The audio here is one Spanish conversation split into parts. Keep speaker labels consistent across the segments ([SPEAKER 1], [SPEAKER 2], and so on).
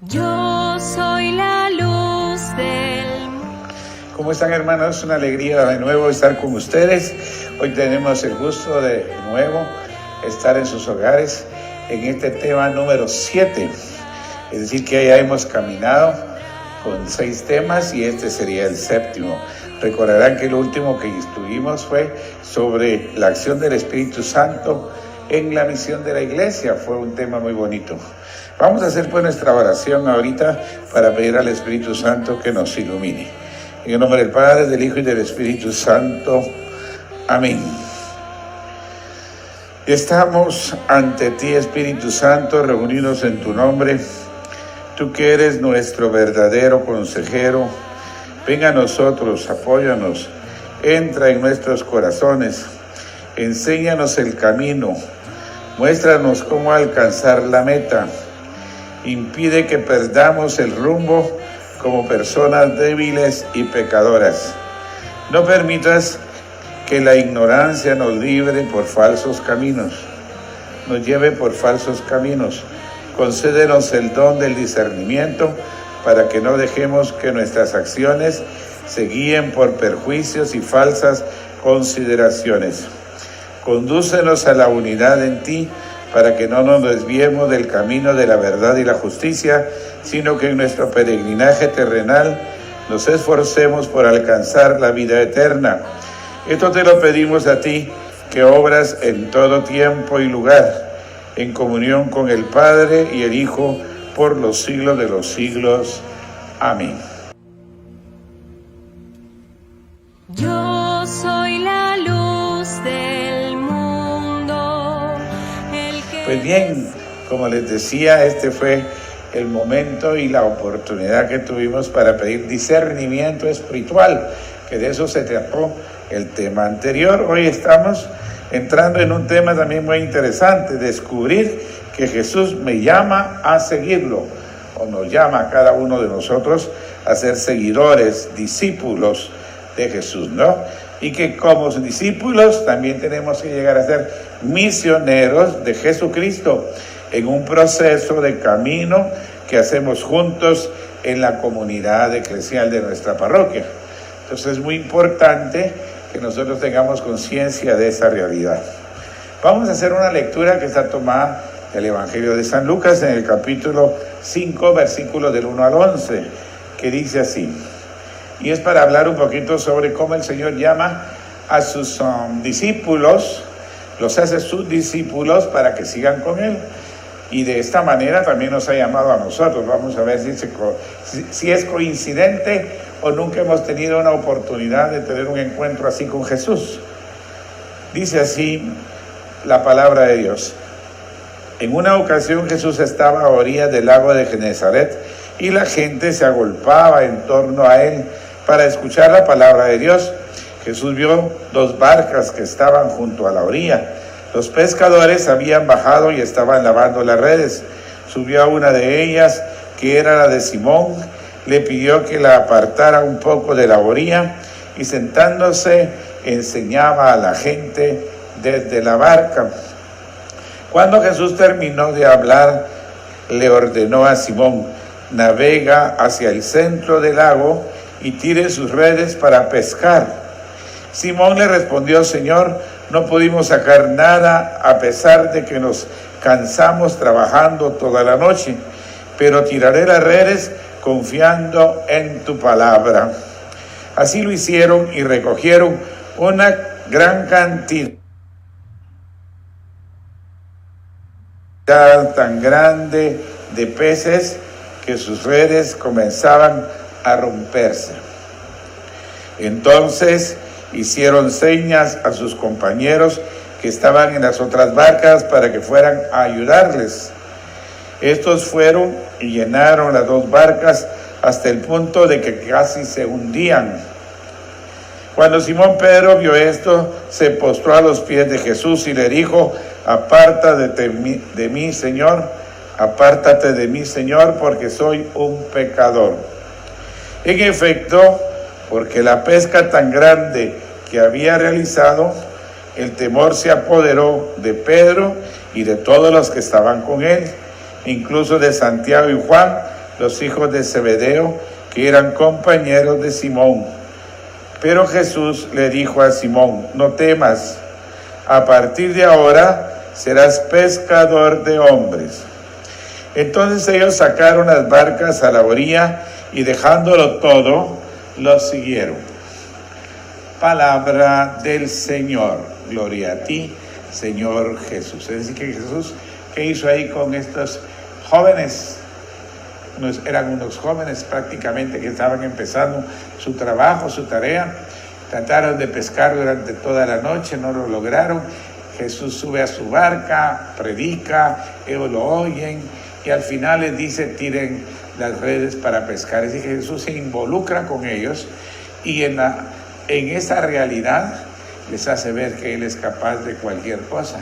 [SPEAKER 1] Yo soy la luz del mundo.
[SPEAKER 2] ¿Cómo están, hermanos? Una alegría de nuevo estar con ustedes. Hoy tenemos el gusto de nuevo estar en sus hogares en este tema número 7. Es decir, que ya hemos caminado con 6 temas y este sería el 7º. Recordarán que lo último que estuvimos fue sobre la acción del Espíritu Santo en la misión de la iglesia. Fue un tema muy bonito. Vamos a hacer pues nuestra oración ahorita para pedir al Espíritu Santo que nos ilumine. En el nombre del Padre, del Hijo y del Espíritu Santo. Amén. Estamos ante ti, Espíritu Santo, reunidos en tu nombre. Tú que eres nuestro verdadero consejero, ven a nosotros, apóyanos, entra en nuestros corazones, enséñanos el camino, muéstranos cómo alcanzar la meta, impide que perdamos el rumbo como personas débiles y pecadoras. No permitas que la ignorancia nos libre por falsos caminos, nos lleve por falsos caminos. Concédenos el don del discernimiento para que no dejemos que nuestras acciones se guíen por perjuicios y falsas consideraciones. Condúcenos a la unidad en ti para que no nos desviemos del camino de la verdad y la justicia, sino que en nuestro peregrinaje terrenal nos esforcemos por alcanzar la vida eterna. Esto te lo pedimos a ti, que obras en todo tiempo y lugar, en comunión con el Padre y el Hijo, por los siglos de los siglos. Amén.
[SPEAKER 1] Yo soy la luz del mundo.
[SPEAKER 2] Pues bien, como les decía, este fue el momento y la oportunidad que tuvimos para pedir discernimiento espiritual, que de eso se trató el tema anterior. Hoy estamos entrando en un tema también muy interesante, descubrir que Jesús me llama a seguirlo, o nos llama a cada uno de nosotros a ser seguidores, discípulos de Jesús, ¿no? Y que como discípulos también tenemos que llegar a ser misioneros de Jesucristo en un proceso de camino que hacemos juntos en la comunidad eclesial de nuestra parroquia. Entonces es muy importante que nosotros tengamos conciencia de esa realidad. Vamos a hacer una lectura que está tomada del Evangelio de San Lucas en el capítulo 5, versículos del 1 al 11, que dice así. Y es para hablar un poquito sobre cómo el Señor llama a sus discípulos, los hace sus discípulos para que sigan con Él. Y de esta manera también nos ha llamado a nosotros. Vamos a ver si es coincidente o nunca hemos tenido una oportunidad de tener un encuentro así con Jesús. Dice así la palabra de Dios. En una ocasión Jesús estaba a orillas del lago de Genezaret y la gente se agolpaba en torno a él para escuchar la palabra de Dios. Jesús vio 2 barcas que estaban junto a la orilla. Los pescadores habían bajado y estaban lavando las redes. Subió a una de ellas, que era la de Simón, le pidió que la apartara un poco de la orilla y sentándose enseñaba a la gente desde la barca. Cuando Jesús terminó de hablar, le ordenó a Simón: navega hacia el centro del lago y tire sus redes para pescar. Simón le respondió: Señor, no pudimos sacar nada a pesar de que nos cansamos trabajando toda la noche, pero tiraré las redes confiando en tu palabra. Así lo hicieron y recogieron una gran cantidad tan grande de peces que sus redes comenzaban a romperse. Entonces hicieron señas a sus compañeros que estaban en las otras barcas para que fueran a ayudarles. Estos fueron y llenaron las 2 barcas hasta el punto de que casi se hundían. Cuando Simón Pedro vio esto, se postró a los pies de Jesús y le dijo: apártate de mí, Señor, porque soy un pecador. En efecto, porque la pesca tan grande que había realizado, el temor se apoderó de Pedro y de todos los que estaban con él, incluso de Santiago y Juan, los hijos de Zebedeo, que eran compañeros de Simón. Pero Jesús le dijo a Simón: no temas, a partir de ahora serás pescador de hombres. Entonces ellos sacaron las barcas a la orilla y dejándolo todo, los siguieron. Palabra del Señor. Gloria a ti, Señor Jesús. Es decir, que Jesús, ¿qué hizo ahí con estos jóvenes? Eran unos jóvenes prácticamente que estaban empezando su trabajo, su tarea. Trataron de pescar durante toda la noche, no lo lograron. Jesús sube a su barca, predica, ellos lo oyen y al final les dice: tiren las redes para pescar. Es decir, que Jesús se involucra con ellos y en esa realidad les hace ver que Él es capaz de cualquier cosa.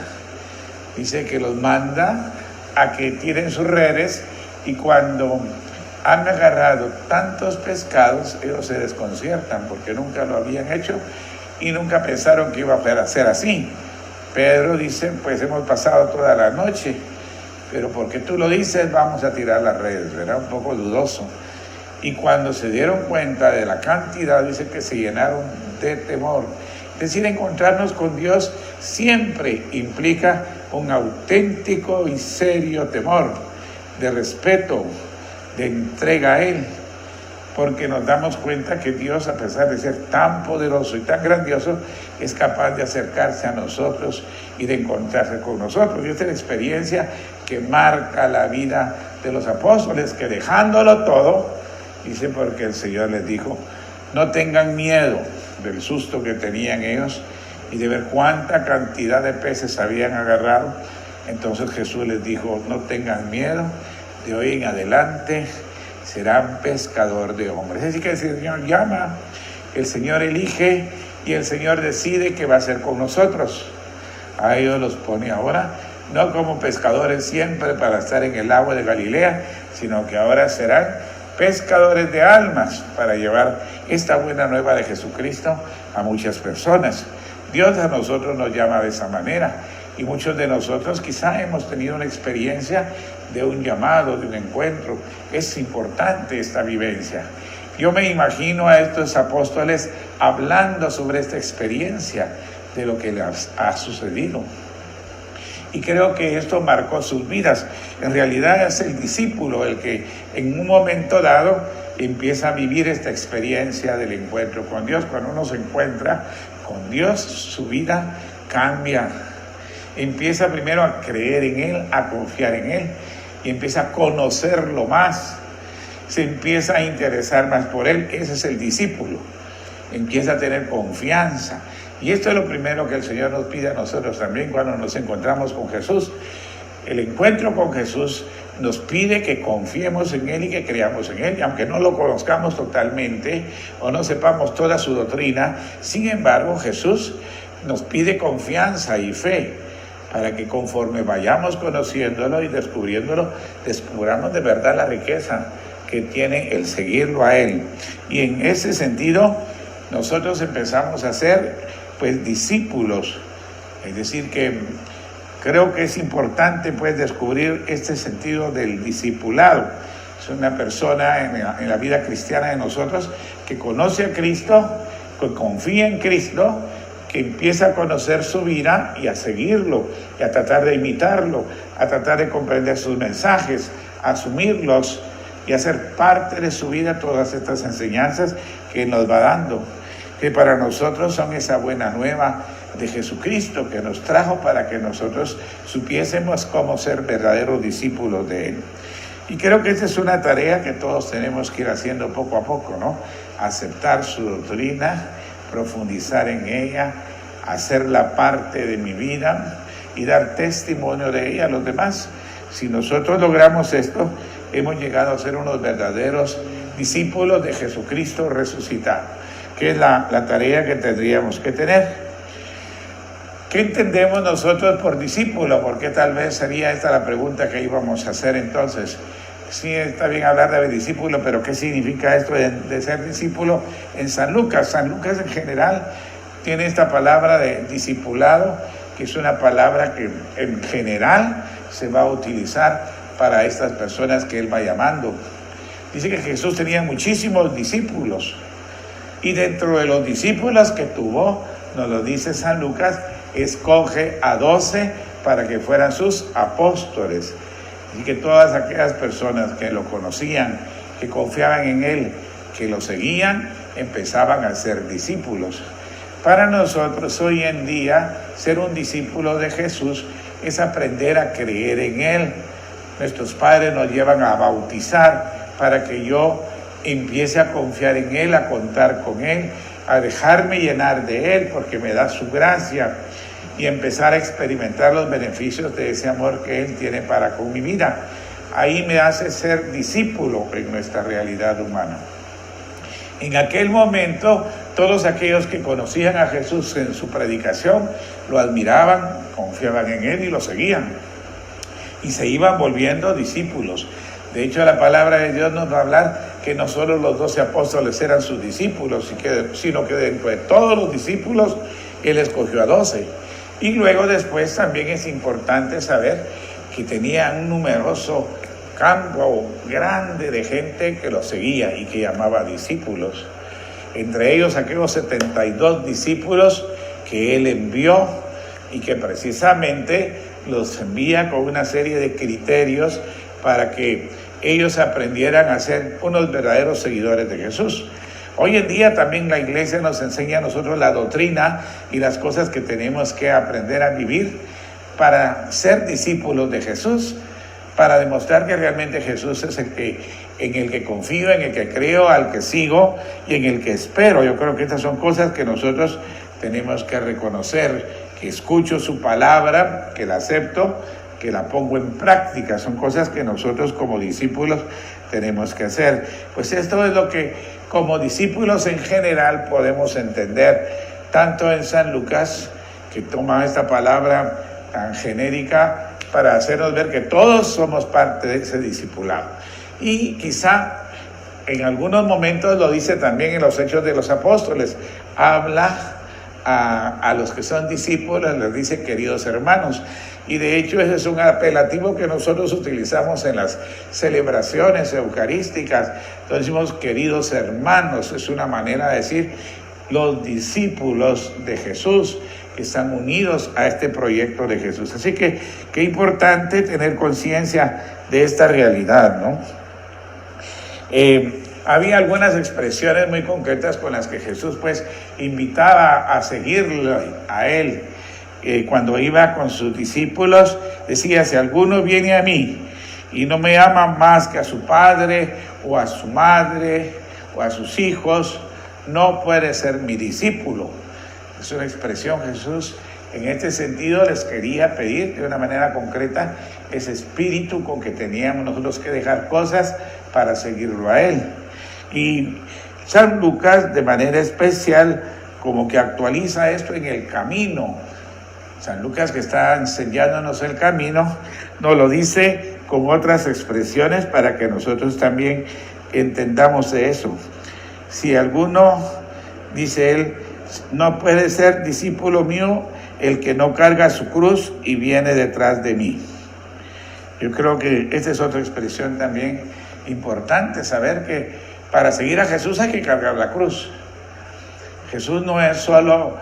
[SPEAKER 2] Dice que los manda a que tiren sus redes, y cuando han agarrado tantos pescados, ellos se desconciertan porque nunca lo habían hecho y nunca pensaron que iba a ser así. Pedro dice: pues hemos pasado toda la noche, pero porque tú lo dices, vamos a tirar las redes. Era un poco dudoso. Y cuando se dieron cuenta de la cantidad, dice que se llenaron de temor. Es decir, encontrarnos con Dios siempre implica un auténtico y serio temor, de respeto, de entrega a Él, porque nos damos cuenta que Dios, a pesar de ser tan poderoso y tan grandioso, es capaz de acercarse a nosotros y de encontrarse con nosotros. Y esta es la experiencia que marca la vida de los apóstoles, que dejándolo todo, dice, porque el Señor les dijo: no tengan miedo del susto que tenían ellos y de ver cuánta cantidad de peces habían agarrado. Entonces Jesús les dijo: no tengan miedo, de hoy en adelante serán pescador de hombres. Es decir, que el Señor llama, el Señor elige y el Señor decide qué va a hacer con nosotros. A ellos los pone ahora, no como pescadores siempre para estar en el agua de Galilea, sino que ahora serán pescadores de almas para llevar esta buena nueva de Jesucristo a muchas personas. Dios a nosotros nos llama de esa manera, y muchos de nosotros quizá hemos tenido una experiencia de un llamado, de un encuentro. Es importante esta vivencia. Yo me imagino a estos apóstoles hablando sobre esta experiencia de lo que les ha sucedido. Y creo que esto marcó sus vidas. En realidad es el discípulo el que en un momento dado empieza a vivir esta experiencia del encuentro con Dios. Cuando uno se encuentra con Dios, su vida cambia. Empieza primero a creer en Él, a confiar en Él, y empieza a conocerlo más. Se empieza a interesar más por Él. Ese es el discípulo. Empieza a tener confianza. Y esto es lo primero que el Señor nos pide a nosotros también cuando nos encontramos con Jesús. El encuentro con Jesús nos pide que confiemos en Él y que creamos en Él. Y aunque no lo conozcamos totalmente o no sepamos toda su doctrina, sin embargo, Jesús nos pide confianza y fe para que conforme vayamos conociéndolo y descubriéndolo, descubramos de verdad la riqueza que tiene el seguirlo a Él. Y en ese sentido, nosotros empezamos a ser pues discípulos. Es decir, que creo que es importante pues descubrir este sentido del discipulado. Es una persona en la vida cristiana de nosotros que conoce a Cristo, que confía en Cristo, que empieza a conocer su vida y a seguirlo, y a tratar de imitarlo, a tratar de comprender sus mensajes, a asumirlos y hacer parte de su vida todas estas enseñanzas que nos va dando, que para nosotros son esa buena nueva de Jesucristo que nos trajo para que nosotros supiésemos cómo ser verdaderos discípulos de Él. Y creo que esta es una tarea que todos tenemos que ir haciendo poco a poco, ¿no? Aceptar su doctrina, profundizar en ella, hacerla parte de mi vida y dar testimonio de ella a los demás. Si nosotros logramos esto, hemos llegado a ser unos verdaderos discípulos de Jesucristo resucitado, que es la tarea que tendríamos que tener. ¿Qué entendemos nosotros por discípulo? Porque tal vez sería esta la pregunta que íbamos a hacer entonces. Sí, está bien hablar de discípulo, pero ¿qué significa esto de ser discípulo en San Lucas? San Lucas en general tiene esta palabra de discipulado, que es una palabra que en general se va a utilizar para estas personas que él va llamando. Dice que Jesús tenía muchísimos discípulos. Y dentro de los discípulos que tuvo, nos lo dice San Lucas, escoge a 12 para que fueran sus apóstoles. Y que todas aquellas personas que lo conocían, que confiaban en él, que lo seguían, empezaban a ser discípulos. Para nosotros hoy en día, ser un discípulo de Jesús es aprender a creer en él. Nuestros padres nos llevan a bautizar para que yo empiece a confiar en él, a contar con él, a dejarme llenar de él porque me da su gracia y empezar a experimentar los beneficios de ese amor que él tiene para con mi vida. Ahí me hace ser discípulo en nuestra realidad humana. En aquel momento, todos aquellos que conocían a Jesús en su predicación, lo admiraban, confiaban en él y lo seguían. Y se iban volviendo discípulos. De hecho, la palabra de Dios nos va a hablar que no solo los 12 apóstoles eran sus discípulos, sino que dentro de todos los discípulos, él escogió a 12. Y luego después también es importante saber que tenía un numeroso campo grande de gente que lo seguía y que llamaba discípulos. Entre ellos aquellos 72 discípulos que él envió y que precisamente los envía con una serie de criterios para que ellos aprendieran a ser unos verdaderos seguidores de Jesús. Hoy en día también la iglesia nos enseña a nosotros la doctrina y las cosas que tenemos que aprender a vivir para ser discípulos de Jesús, para demostrar que realmente Jesús es en el que confío, en el que creo, al que sigo y en el que espero. Yo creo que estas son cosas que nosotros tenemos que reconocer, que escucho su palabra, que la acepto, que la pongo en práctica. Son cosas que nosotros como discípulos tenemos que hacer. Pues esto es lo que como discípulos en general podemos entender, tanto en San Lucas, que toma esta palabra tan genérica para hacernos ver que todos somos parte de ese discipulado. Y quizá en algunos momentos lo dice también en los Hechos de los Apóstoles. Habla a los que son discípulos, les dice queridos hermanos. Y de hecho ese es un apelativo que nosotros utilizamos en las celebraciones eucarísticas. Entonces decimos queridos hermanos, es una manera de decir los discípulos de Jesús que están unidos a este proyecto de Jesús. Así que qué importante tener conciencia de esta realidad, ¿no? Había algunas expresiones muy concretas con las que Jesús pues invitaba a seguirlo a él. Cuando iba con sus discípulos decía: si alguno viene a mí y no me ama más que a su padre o a su madre o a sus hijos, no puede ser mi discípulo. Es una expresión. Jesús en este sentido les quería pedir de una manera concreta ese espíritu con que teníamos nosotros que dejar cosas para seguirlo a él. Y San Lucas de manera especial como que actualiza esto en el camino. San Lucas, que está enseñándonos el camino, nos lo dice con otras expresiones para que nosotros también entendamos eso. Si alguno, dice él, no puede ser discípulo mío el que no carga su cruz y viene detrás de mí. Yo creo que esta es otra expresión también importante, saber que para seguir a Jesús hay que cargar la cruz. Jesús no es solo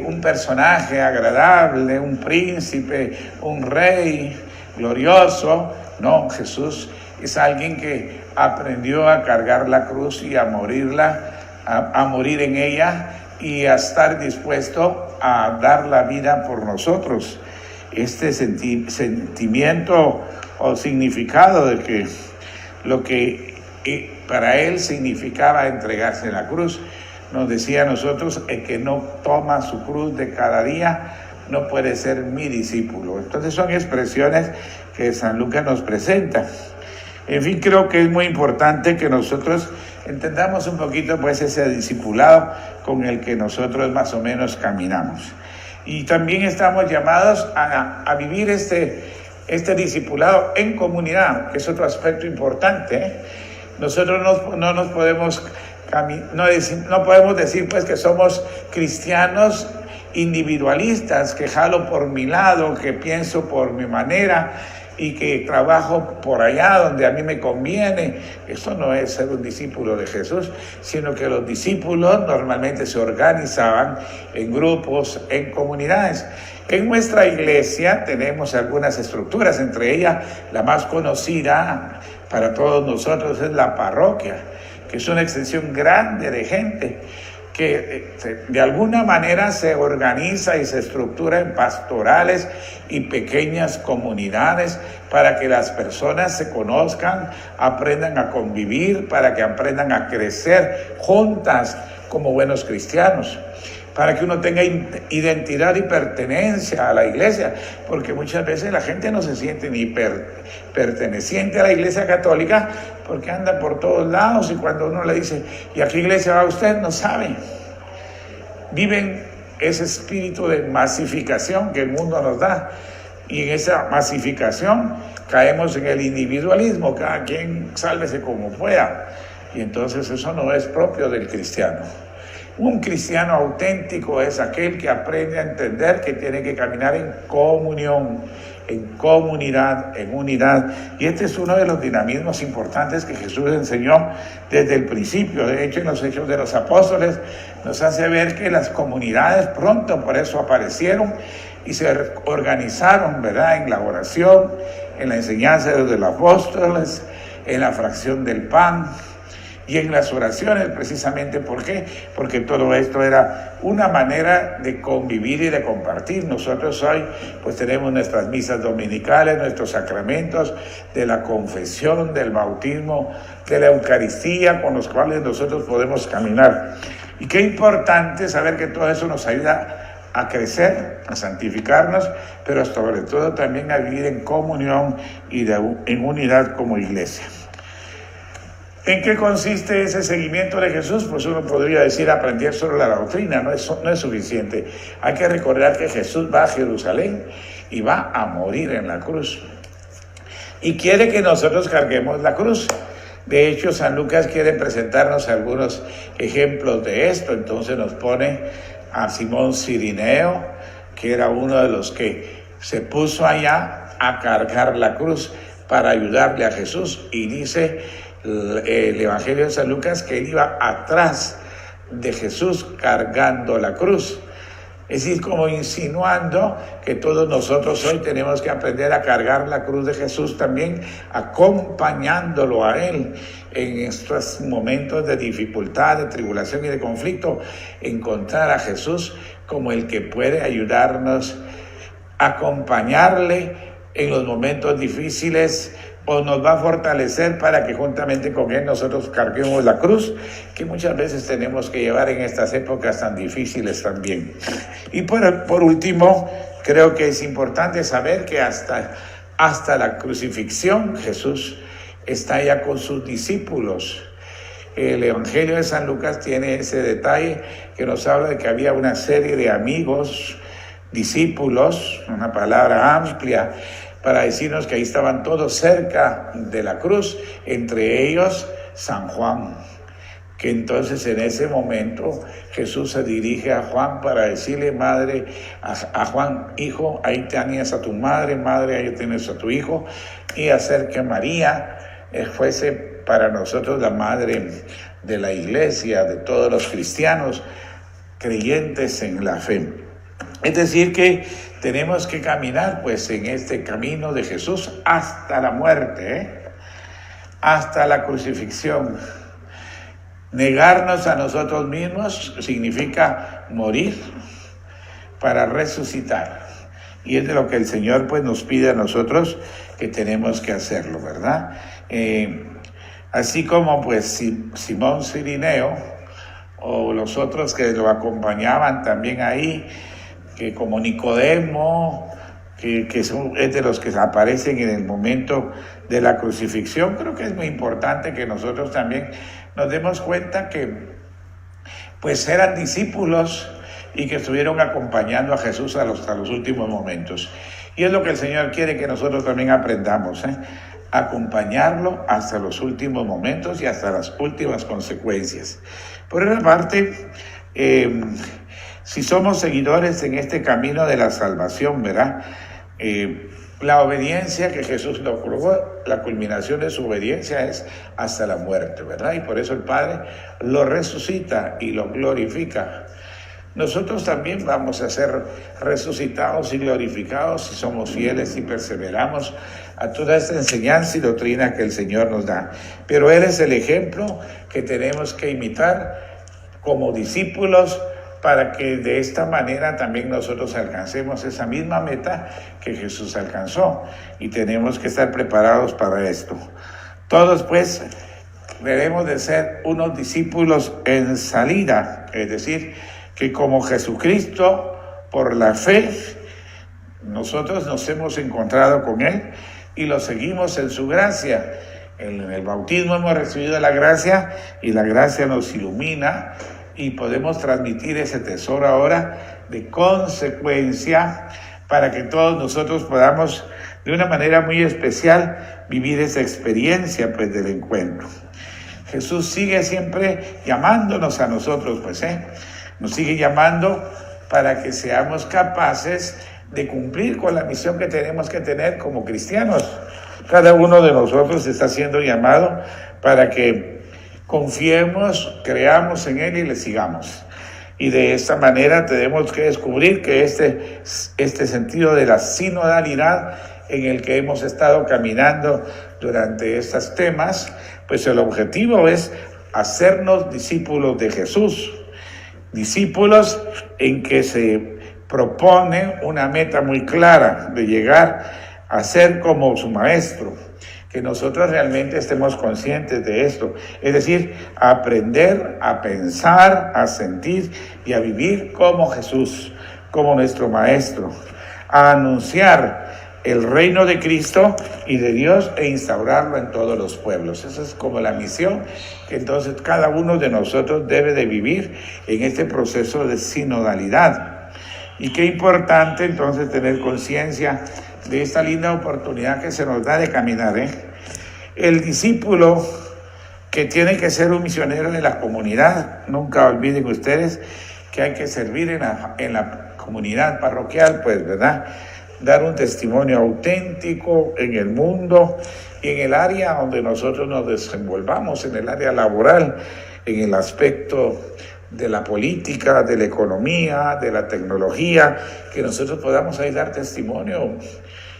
[SPEAKER 2] un personaje agradable, un príncipe, un rey glorioso. No, Jesús es alguien que aprendió a cargar la cruz y a morirla, a morir en ella y a estar dispuesto a dar la vida por nosotros. Este sentimiento o significado de que lo que para él significaba entregarse en la cruz, nos decía a nosotros: el que no toma su cruz de cada día no puede ser mi discípulo. Entonces son expresiones que San Lucas nos presenta. En fin, creo que es muy importante que nosotros entendamos un poquito pues ese discipulado con el que nosotros más o menos caminamos. Y también estamos llamados a vivir este discipulado en comunidad, que es otro aspecto importante. Nosotros no podemos decir pues que somos cristianos individualistas, que jalo por mi lado, que pienso por mi manera y que trabajo por allá donde a mí me conviene. Eso no es ser un discípulo de Jesús, sino que los discípulos normalmente se organizaban en grupos, en comunidades. En nuestra iglesia tenemos algunas estructuras, entre ellas la más conocida para todos nosotros es la parroquia, que es una extensión grande de gente que de alguna manera se organiza y se estructura en pastorales y pequeñas comunidades para que las personas se conozcan, aprendan a convivir, para que aprendan a crecer juntas como buenos cristianos, para que uno tenga identidad y pertenencia a la iglesia, porque muchas veces la gente no se siente ni perteneciente a la iglesia católica porque anda por todos lados, y cuando uno le dice, ¿y a qué iglesia va usted?, no sabe. Viven ese espíritu de masificación que el mundo nos da, y en esa masificación caemos en el individualismo, cada quien sálvese como pueda, y entonces eso no es propio del cristiano. Un cristiano auténtico es aquel que aprende a entender que tiene que caminar en comunión, en comunidad, en unidad. Y este es uno de los dinamismos importantes que Jesús enseñó desde el principio. De hecho, en los Hechos de los Apóstoles nos hace ver que las comunidades pronto por eso aparecieron y se organizaron, ¿verdad?, en la oración, en la enseñanza de los apóstoles, en la fracción del pan y en las oraciones, precisamente. ¿Por qué? Porque todo esto era una manera de convivir y de compartir. Nosotros hoy pues tenemos nuestras misas dominicales, nuestros sacramentos de la confesión, del bautismo, de la Eucaristía, con los cuales nosotros podemos caminar. Y qué importante saber que todo eso nos ayuda a crecer, a santificarnos, pero sobre todo también a vivir en comunión y en unidad como iglesia. ¿En qué consiste ese seguimiento de Jesús? Pues uno podría decir aprender solo la doctrina, no es suficiente. Hay que recordar que Jesús va a Jerusalén y va a morir en la cruz. Y quiere que nosotros carguemos la cruz. De hecho, San Lucas quiere presentarnos algunos ejemplos de esto. Entonces nos pone a Simón Cirineo, que era uno de los que se puso allá a cargar la cruz para ayudarle a Jesús. Y dice el Evangelio de San Lucas que él iba atrás de Jesús cargando la cruz. Es decir, como insinuando que todos nosotros hoy tenemos que aprender a cargar la cruz de Jesús también, acompañándolo a Él en estos momentos de dificultad, de tribulación y de conflicto. Encontrar a Jesús como el que puede ayudarnos, acompañarle en los momentos difíciles, o nos va a fortalecer para que juntamente con Él nosotros carguemos la cruz que muchas veces tenemos que llevar en estas épocas tan difíciles también. Y por último, creo que es importante saber que hasta la crucifixión Jesús está ya con sus discípulos. El Evangelio de San Lucas tiene ese detalle que nos habla de que había una serie de amigos, discípulos, una palabra amplia, para decirnos que ahí estaban todos cerca de la cruz, entre ellos San Juan, que entonces en ese momento Jesús se dirige a Juan para decirle, madre, a Juan, hijo, ahí tenías a tu madre, madre, ahí tienes a tu hijo, y hacer que María fuese para nosotros la madre de la iglesia, de todos los cristianos creyentes en la fe. Es decir, que tenemos que caminar pues en este camino de Jesús hasta la muerte, hasta la crucifixión. Negarnos a nosotros mismos significa morir para resucitar. Y es de lo que el Señor pues nos pide a nosotros que tenemos que hacerlo, ¿verdad? Así como pues Simón Cirineo o los otros que lo acompañaban también ahí, que como Nicodemo, que es de los que aparecen en el momento de la crucifixión. Creo que es muy importante que nosotros también nos demos cuenta que pues eran discípulos y que estuvieron acompañando a Jesús hasta los últimos momentos. Y es lo que el Señor quiere que nosotros también aprendamos, acompañarlo hasta los últimos momentos y hasta las últimas consecuencias. Por otra parte, si somos seguidores en este camino de la salvación, ¿verdad? La obediencia que Jesús logró, la culminación de su obediencia es hasta la muerte, ¿verdad? Y por eso el Padre lo resucita y lo glorifica. Nosotros también vamos a ser resucitados y glorificados si somos fieles y perseveramos a toda esta enseñanza y doctrina que el Señor nos da. Pero Él es el ejemplo que tenemos que imitar como discípulos para que de esta manera también nosotros alcancemos esa misma meta que Jesús alcanzó. Y tenemos que estar preparados para esto. Todos pues debemos de ser unos discípulos en salida, es decir, que como Jesucristo, por la fe, nosotros nos hemos encontrado con Él y lo seguimos en su gracia. En el bautismo hemos recibido la gracia y la gracia nos ilumina y podemos transmitir ese tesoro ahora de consecuencia para que todos nosotros podamos de una manera muy especial vivir esa experiencia pues del encuentro. Jesús sigue siempre llamándonos a nosotros nos sigue llamando para que seamos capaces de cumplir con la misión que tenemos que tener como cristianos. Cada uno de nosotros está siendo llamado para que confiemos, creamos en Él y le sigamos. Y de esta manera tenemos que descubrir que este sentido de la sinodalidad en el que hemos estado caminando durante estos temas, pues el objetivo es hacernos discípulos de Jesús. Discípulos en que se propone una meta muy clara de llegar a ser como su maestro, que nosotros realmente estemos conscientes de esto, es decir, a aprender, a pensar, a sentir y a vivir como Jesús, como nuestro maestro, a anunciar el reino de Cristo y de Dios e instaurarlo en todos los pueblos. Esa es como la misión que entonces cada uno de nosotros debe de vivir en este proceso de sinodalidad. Y qué importante entonces tener conciencia de esta linda oportunidad que se nos da de caminar. El discípulo que tiene que ser un misionero de la comunidad, nunca olviden ustedes que hay que servir en la comunidad parroquial, pues, ¿verdad? Dar un testimonio auténtico en el mundo y en el área donde nosotros nos desenvolvamos, en el área laboral, en el aspecto de la política, de la economía, de la tecnología, que nosotros podamos ahí dar testimonio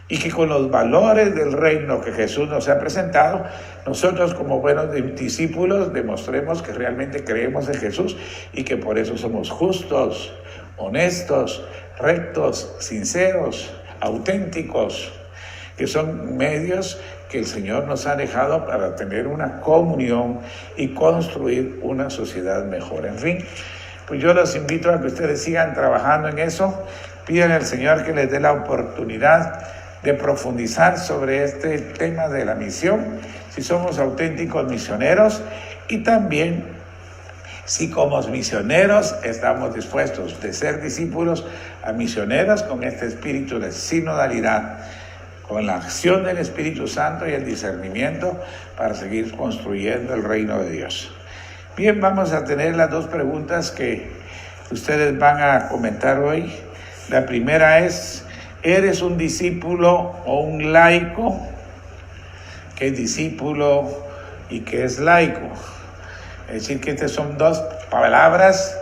[SPEAKER 2] y que con los valores del reino que Jesús nos ha presentado, nosotros como buenos discípulos demostremos que realmente creemos en Jesús y que por eso somos justos, honestos, rectos, sinceros, auténticos, que son medios que el Señor nos ha dejado para tener una comunión y construir una sociedad mejor. En fin, pues yo los invito a que ustedes sigan trabajando en eso, pidan al Señor que les dé la oportunidad de profundizar sobre este tema de la misión, si somos auténticos misioneros y también si como misioneros estamos dispuestos de ser discípulos a misioneros con este espíritu de sinodalidad, con la acción del Espíritu Santo y el discernimiento para seguir construyendo el reino de Dios. Bien, vamos a tener las dos preguntas que ustedes van a comentar hoy. La primera es, ¿eres un discípulo o un laico? ¿Qué es discípulo y qué es laico? Es decir, que estas son dos palabras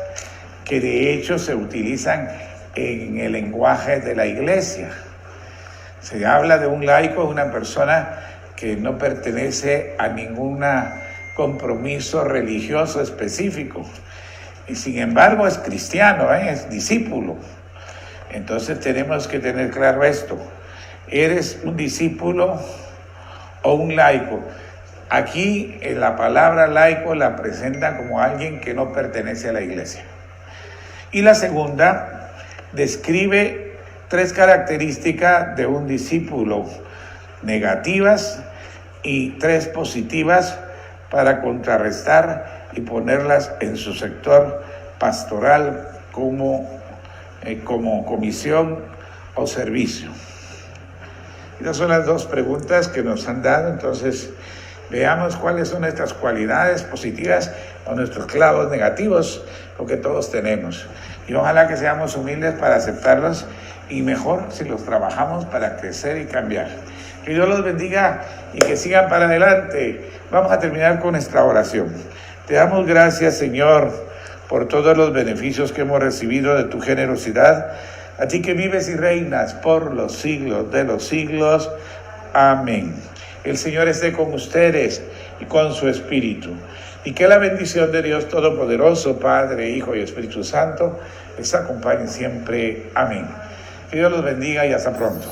[SPEAKER 2] que de hecho se utilizan en el lenguaje de la iglesia. Se habla de un laico, una persona que no pertenece a ningún compromiso religioso específico. Y sin embargo es cristiano, es discípulo. Entonces tenemos que tener claro esto. ¿Eres un discípulo o un laico? Aquí la palabra laico la presenta como alguien que no pertenece a la iglesia. Y la segunda describe 3 características de un discípulo negativas y 3 positivas para contrarrestar y ponerlas en su sector pastoral como comisión o servicio. Esas son las 2 preguntas que nos han dado, entonces veamos cuáles son nuestras cualidades positivas o nuestros clavos negativos, porque todos tenemos. y ojalá que seamos humildes para aceptarlos y mejor si los trabajamos para crecer y cambiar. Que Dios los bendiga y que sigan para adelante. Vamos a terminar con nuestra oración. Te damos gracias, Señor, por todos los beneficios que hemos recibido de tu generosidad. A ti que vives y reinas por los siglos de los siglos. Amén. El Señor esté con ustedes y con su Espíritu. Y que la bendición de Dios Todopoderoso, Padre, Hijo y Espíritu Santo, les acompañe siempre. Amén. Que Dios los bendiga y hasta pronto.